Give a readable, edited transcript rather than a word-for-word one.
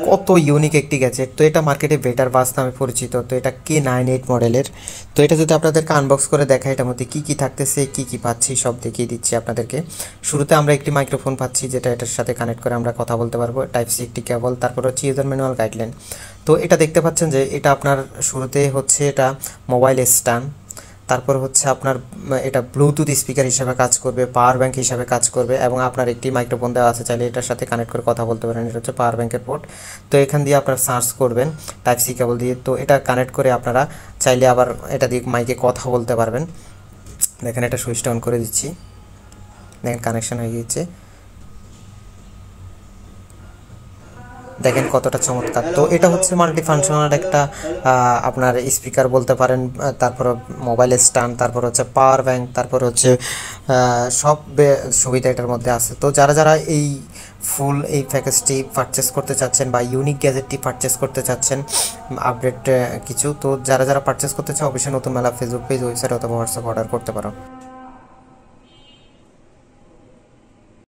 কত ইউনিক একটি গ্যাজেট। তো এটা মার্কেটে বেটার বাস নামে পরিচিত। তো এটা K98 মডেলের। তো এটা যদি আপনাদেরকে আনবক্স করে দেখাই, এটার মধ্যে কী কী থাকতেছে, কী কী পাচ্ছি সব দেখিয়ে দিচ্ছি আপনাদেরকে। শুরুতে আমরা একটি মাইক্রোফোন পাচ্ছি, যেটা এটার সাথে কানেক্ট করে আমরা কথা বলতে পারবো। টাইপ সি একটি কেবল, তারপর হচ্ছে ইউজার ম্যানুয়াল গাইডলাইন। তো এটা দেখতে পাচ্ছেন যে এটা আপনার শুরুতে হচ্ছে এটা মোবাইল স্ট্যান্ড, তারপর হচ্ছে আপনার এটা ব্লুটুথ স্পিকার হিসাবে কাজ করবে, পাওয়ার ব্যাঙ্ক হিসাবে কাজ করবে, এবং আপনার একটি মাইক্রোফোন দেওয়া আছে, চাইলে এটার সাথে কানেক্ট করে কথা বলতে পারেন। এটা হচ্ছে পাওয়ার ব্যাঙ্কের পোর্ট। তো এখান দিয়ে আপনার সার্চ করবেন টাইপ সি কেবল দিয়ে। তো এটা কানেক্ট করে আপনারা চাইলে আবার এটা দিয়ে মাইকে কথা বলতে পারবেন। দেখেন এটা সুইচটা অন করে দিচ্ছি, দেখেন কানেকশন হয়ে গিয়েছে, দেখেন কতটা চমৎকার। তো এটা হচ্ছে মাল্টি ফাংশনাল একটা আপনার স্পিকার বলতে পারেন, তারপর মোবাইল স্ট্যান্ড, তারপর হচ্ছে পাওয়ার ব্যাঙ্ক, তারপর হচ্ছে সব সুবিধা এটার মধ্যে আছে। তো যারা যারা এই ফুল এই প্যাকেজটি পারচেস করতে চাচ্ছেন বা ইউনিক গ্যাজেটটি পারচেস করতে চাচ্ছেন আপডেট কিছু, তো যারা যারা পারচেস করতে চান অবশ্যই নতুন মেলা ফেসবুক পেজ, ওয়েবসাইট অথবা হোয়াটসঅ্যাপ অর্ডার করতে পারো।